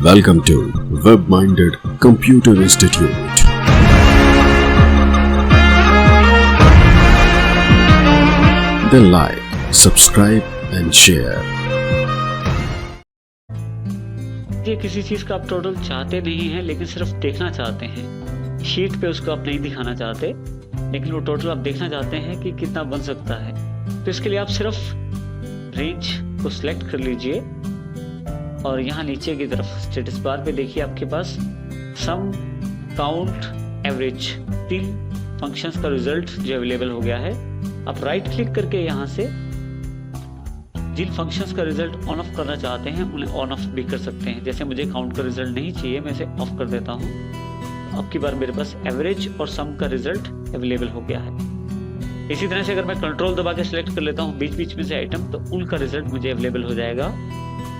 Welcome to Web-Minded Computer Institute. Then like, subscribe and share. ये किसी चीज का आप टोटल चाहते नहीं हैं लेकिन सिर्फ देखना चाहते हैं। शीट पे उसको आप नहीं दिखाना चाहते लेकिन वो टोटल आप देखना चाहते हैं कि कितना बन सकता है। तो इसके लिए आप सिर्फ रेंज को सिलेक्ट कर लीजिए और यहाँ नीचे की तरफ स्टेटस बार पे देखिए आपके पास सम, काउंट, एवरेज 3 फंक्शंस का रिजल्ट जो अवेलेबल हो गया है। आप राइट क्लिक करके यहाँ से जिन फंक्शंस का रिजल्ट ऑन ऑफ करना चाहते हैं उन्हें ऑन ऑफ भी कर सकते हैं। जैसे मुझे काउंट का रिजल्ट नहीं चाहिए, मैं इसे ऑफ कर देता हूँ। अब की बार मेरे पास एवरेज और सम का रिजल्ट अवेलेबल हो गया है। इसी तरह से अगर मैं कंट्रोल दबा के सिलेक्ट कर लेता हूँ बीच बीच में से आइटम, तो उनका रिजल्ट मुझे अवेलेबल हो जाएगा।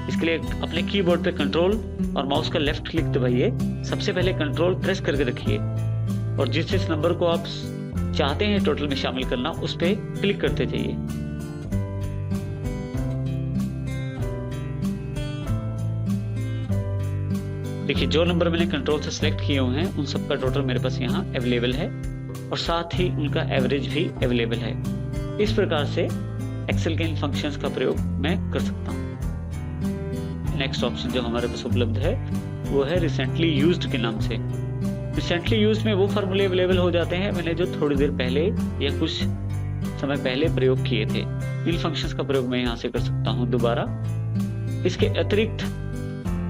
इसके लिए अपने कीबोर्ड पे कंट्रोल और माउस का लेफ्ट क्लिक दबाइए। सबसे पहले कंट्रोल प्रेस करके रखिए और जिस नंबर को आप चाहते हैं टोटल में शामिल करना उस पर क्लिक करते जाइए। देखिए जो नंबर मैंने कंट्रोल से सिलेक्ट किए हुए हैं उन सबका टोटल मेरे पास यहाँ अवेलेबल है और साथ ही उनका एवरेज भी अवेलेबल है। इस प्रकार से एक्सेल के इन फंक्शंस का प्रयोग मैं कर सकता हूँ। नेक्स्ट ऑप्शन जो हमारे पास उपलब्ध है वो है रिसेंटली यूज्ड के नाम से। रिसेंटली यूज्ड में वो फार्मूले अवेलेबल हो जाते हैं मैंने जो थोड़ी देर पहले या कुछ समय पहले प्रयोग किए थे। इन फंक्शंस का प्रयोग मैं यहाँ से कर सकता हूँ दोबारा। इसके अतिरिक्त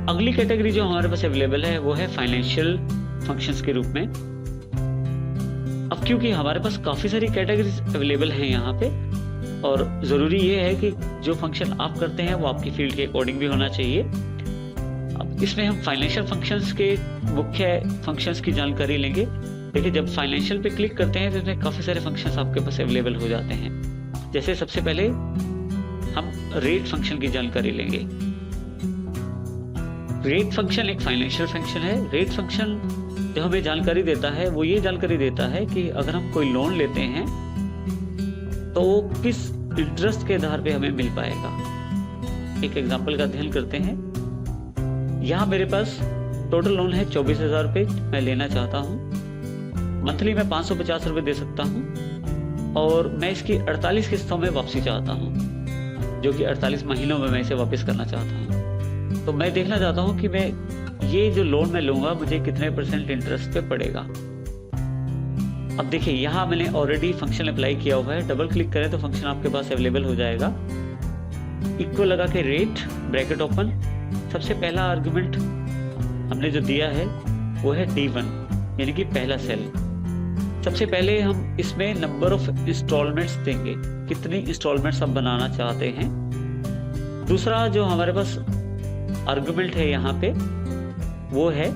अगली कैटेगरी जो हमारे पास अवेलेबल है वो है फाइनेंशियल फंक्शंस के रूप में। अब क्योंकि हमारे पास काफी सारी कैटेगरीज अवेलेबल हैं यहाँ पे और ज़रूरी ये है कि जो फंक्शन आप करते हैं वो आपकी फील्ड के अकॉर्डिंग भी होना चाहिए। अब इसमें हम फाइनेंशियल फंक्शंस के मुख्य फंक्शंस की जानकारी लेंगे। देखिए जब फाइनेंशियल पे क्लिक करते हैं तो इसमें काफ़ी सारे फंक्शंस आपके पास अवेलेबल हो जाते हैं। जैसे सबसे पहले हम रेट फंक्शन की जानकारी लेंगे। रेट फंक्शन एक फाइनेंशियल फंक्शन है। रेट फंक्शन जो हमें जानकारी देता है वो ये जानकारी देता है कि अगर हम कोई लोन लेते हैं तो वो किस इंटरेस्ट के आधार पे हमें मिल पाएगा। एक एग्जांपल का अध्ययन करते हैं। यहाँ मेरे पास टोटल लोन है 24,000 रुपये मैं लेना चाहता हूँ। मंथली मैं 550 रुपये दे सकता हूँ और मैं इसकी 48 किस्तों में वापसी चाहता हूँ, जो कि 48 महीनों में मैं इसे वापस करना चाहता हूँ। तो मैं देखना चाहता हूँ कि मैं ये जो लोन मैं लूँगा मुझे कितने % इंटरेस्ट पे पड़ेगा। अब देखिए यहाँ मैंने ऑलरेडी फंक्शन अप्लाई किया हुआ है। डबल क्लिक करें तो फंक्शन आपके पास अवेलेबल हो जाएगा। इक्वल लगा के रेट ब्रैकेट ओपन, सबसे पहला आर्गुमेंट हमने जो दिया है वो है D1 यानी कि पहला सेल। सबसे पहले हम इसमें नंबर ऑफ इंस्टॉलमेंट्स देंगे, कितनी इंस्टॉलमेंट्स हम बनाना चाहते हैं। दूसरा जो हमारे पास आर्गुमेंट है यहाँ पे वो है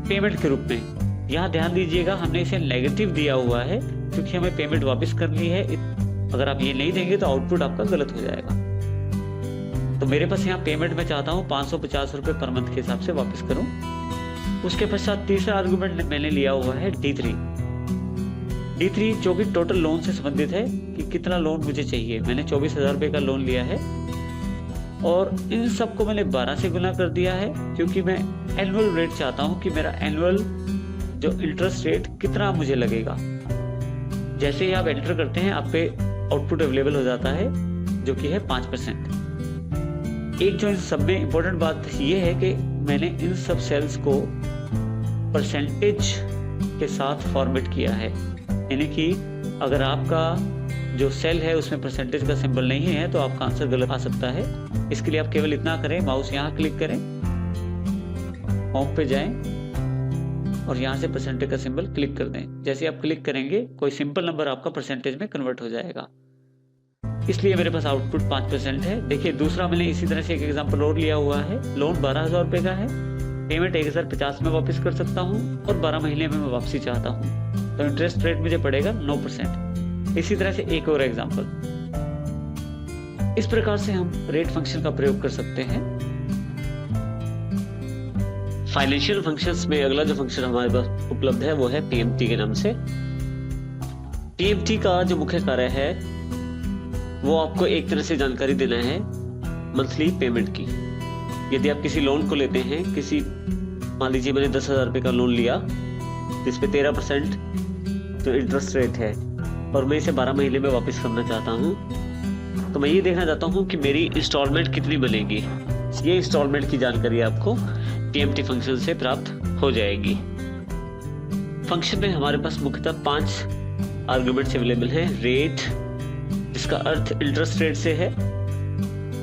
पेमेंट के रूप में। यहाँ ध्यान दीजिएगा हमने इसे नेगेटिव दिया हुआ है क्योंकि हमें पेमेंट वापस करनी है। अगर आप ये नहीं देंगे तो आउटपुट आपका गलत हो जाएगा। तो मेरे पास यहाँ पेमेंट मैं चाहता हूँ 550 रुपये पर मंथ के हिसाब से वापस करूँ। उसके पश्चात तीसरा आर्गुमेंट मैंने लिया हुआ है D3 जो कि टोटल लोन से संबंधित है कि कितना लोन मुझे चाहिए। मैंने 24,000 रुपये का लोन लिया है और इन सबको मैंने 12 से गुना कर दिया है क्योंकि मैं एनुअल रेट चाहता हूँ कि मेरा एनुअल जो इंटरेस्ट रेट कितना मुझे लगेगा। जैसे ही आप एंटर करते हैं आप पे आउटपुट अवेलेबल हो जाता है जो कि है 5%। एक जो इन सब में इम्पोर्टेंट बात ये है कि मैंने इन सब सेल्स को परसेंटेज के साथ फॉर्मेट किया है। यानी कि अगर आपका जो सेल है उसमें परसेंटेज का सिंबल नहीं है तो आपका आंसर गलत आ सकता है। इसके लिए आप केवल इतना करें, माउस यहाँ क्लिक करें, होम पे जाएं और यहाँ से परसेंटेज का सिंबल क्लिक कर दें। जैसे आप क्लिक करेंगे कोई सिंपल नंबर आपका परसेंटेज में कन्वर्ट हो जाएगा। इसलिए मेरे पास आउटपुट 5% है। देखिए दूसरा मैंने इसी तरह से एक एग्जांपल और लिया हुआ है। लोन 12,000 रुपये का है, पेमेंट 1050 में वापस कर सकता हूँ और 12 महीने में मैं वापसी चाहता हूँ तो इंटरेस्ट रेट मुझे पड़ेगा 9%। इसी तरह से एक और एग्जाम्पल। इस प्रकार से हम रेट फंक्शन का प्रयोग कर सकते हैं। फाइनेंशियल फंक्शंस में अगला जो फंक्शन हमारे पास उपलब्ध है वो है PMT के नाम से। PMT का जो मुख्य कार्य है वो आपको एक तरह से जानकारी देना है मंथली पेमेंट की। यदि आप किसी लोन को लेते हैं, किसी मान लीजिए मैंने 10,000 रुपये का लोन लिया जिस पे 13% जो इंटरेस्ट रेट है और मैं इसे 12 महीने में वापस करना चाहता हूँ, तो मैं ये देखना चाहता हूँ कि मेरी इंस्टॉलमेंट कितनी बनेगी। ये इंस्टॉलमेंट की जानकारी आपको PMT फंक्शन से प्राप्त हो जाएगी। फंक्शन में हमारे पास मुख्यतः 5 आर्गुमेंट्स अवेलेबल हैं। रेट, जिसका अर्थ इंटरेस्ट रेट से है,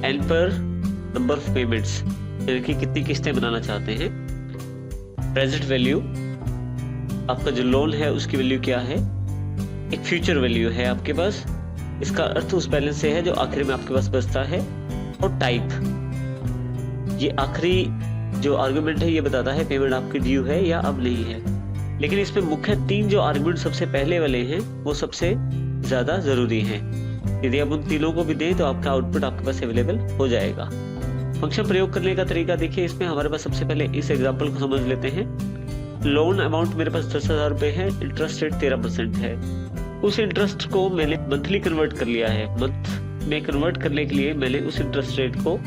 एन पर नंबर ऑफ पेमेंट्स, यानी कि कितनी किस्तें बनाना चाहते हैं, प्रेजेंट वैल्यू, आपका जो लोन है उसकी वैल्यू क्या है, एक फ्यूचर वैल्यू है आपके पास, इसका अर्थ उस बैलेंस से है जो आखिर में आपके पास बचता है, और टाइप, ये आखिरी जो आर्गुमेंट है ये बताता है पेमेंट आपकी ड्यू है या अब नहीं है। लेकिन इसमें मुख्य 3 जो आर्गुमेंट सबसे पहले वाले हैं वो सबसे ज्यादा जरूरी हैं। यदि आप उन तीनों को भी दें तो आपका आउटपुट आपके पास अवेलेबल हो जाएगा। फंक्शन प्रयोग करने का तरीका देखिए, इसमें हमारे पास सबसे पहले इस एग्जांपल को समझ लेते हैं। लोन अमाउंट मेरे पास 10,000 रुपए है, इंटरेस्ट रेट 13% है। उस इंटरेस्ट को मैंने मंथली कन्वर्ट कर लिया है। मंथ में कन्वर्ट करने के लिए मैंने उस इंटरेस्ट रेट को,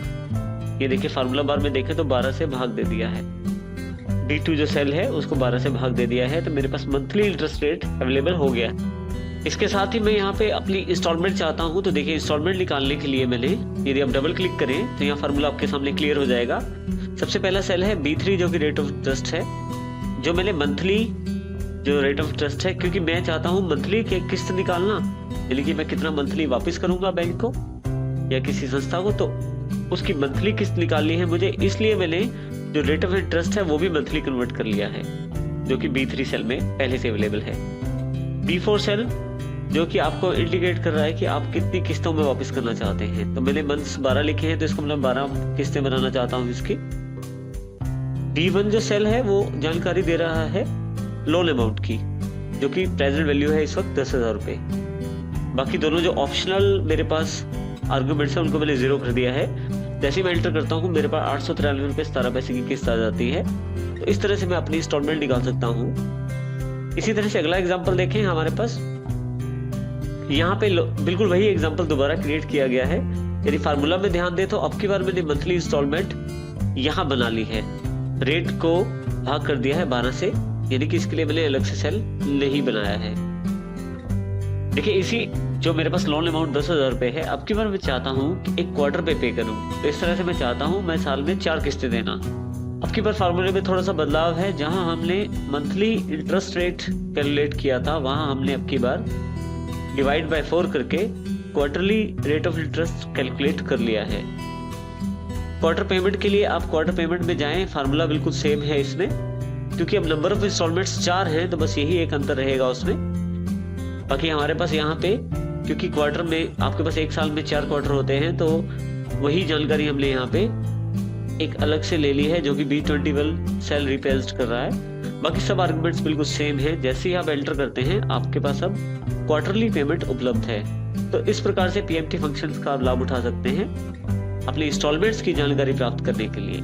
ये देखिए फार्मूला बार में देखें तो 12 से भाग दे दिया है। D2 जो सेल है उसको 12 से भाग दे दिया है, तो मेरे पास मंथली इंटरेस्ट रेट अवेलेबल हो गया। इसके साथ ही मैं यहाँ पे अपनी इंस्टॉलमेंट चाहता हूँ, तो देखिए इंस्टॉलमेंट निकालने के लिए मैंने, यदि आप डबल क्लिक करें तो यहाँ फार्मूला आपके सामने क्लियर हो जाएगा। सबसे पहला सेल है B3 जो कि रेट ऑफ इंटरेस्ट है, जो मैंने मंथली जो रेट ऑफ इंटरेस्ट है, क्योंकि मैं चाहता हूँ मंथली के किस्त निकालना, यानी कि मैं कितना मंथली वापस करूंगा बैंक को या किसी संस्था को, तो उसकी मंथली किस्त निकालनी है मुझे, इसलिए मैंने जो रेट ऑफ इंटरेस्ट है वो भी मंथली कन्वर्ट कर लिया है, जो कि B3 सेल में पहले से अवेलेबल है। B4 सेल जो कि आपको इंडिकेट कर रहा है कि आप कितनी किस्तों में वापस करना चाहते हैं, तो मैंने मंथ्स 12 लिखे हैं, तो इसको मतलब 12 किस्तें बनाना चाहता हूँ इसकी। D1 जो सेल है वो जानकारी दे रहा है लोन अमाउंट की, जो कि प्रेजेंट वैल्यू है इस वक्त 10,000 रुपये। बाकी दोनों जो ऑप्शनल मेरे पास आर्गुमेंट्स हैं उनको मैंने 0 कर दिया है। जैसे ही मैं एंटर करता हूँ मेरे पास 893 रुपये 17 पैसे की किस्त आ जाती है। तो इस तरह से मैं अपनी इंस्टॉलमेंट निकाल सकता हूँ। इसी तरह से अगला एग्जाम्पल देखें, हमारे पास यहाँ पे बिल्कुल वही एग्जाम्पल दोबारा क्रिएट किया गया है। यदि फार्मूला में ध्यान दें तो अब की बार मैंने मंथली इंस्टॉलमेंट यहाँ बना ली है, रेट को भाग कर दिया है 12 से, यानी कि इसके लिए मैंने अलग से सेल नहीं बनाया है। देखिए इसी जो मेरे पास लोन अमाउंट 10,000 रुपये है, अब की बार मैं चाहता हूँ कि एक क्वार्टर पे करूँ, तो इस तरह से मैं चाहता हूँ मैं साल में 4 किस्तें देना। अब की बार फार्मूले में थोड़ा सा बदलाव है, जहाँ हमने मंथली इंटरेस्ट रेट कैलकुलेट किया था वहाँ हमने अब की बार डिवाइड बाय 4 करके quarterly rate of interest calculate कर लिया है। क्वार्टर पेमेंट के लिए आप क्वार्टर पेमेंट में जाएं, फार्मूला बिल्कुल सेम है इसमें, क्योंकि अब नंबर ऑफ इंस्टॉलमेंट्स 4 हैं तो बस यही एक अंतर रहेगा उसमें। बाकी हमारे पास यहाँ पे क्योंकि क्वार्टर में आपके पास एक साल में 4 क्वार्टर होते हैं, तो वही जानकारी हमने यहाँ पे एक अलग से ले ली है, जो कि B21 सेल रिप्रेजेंट कर रहा है। बाकी सब आर्गुमेंट्स बिल्कुल सेम है। जैसे ही आप एंटर करते हैं आपके पास अब क्वार्टरली पेमेंट उपलब्ध है। तो इस प्रकार से PMT फंक्शंस का आप लाभ उठा सकते हैं अपनी इंस्टॉलमेंट्स की जानकारी प्राप्त करने के लिए।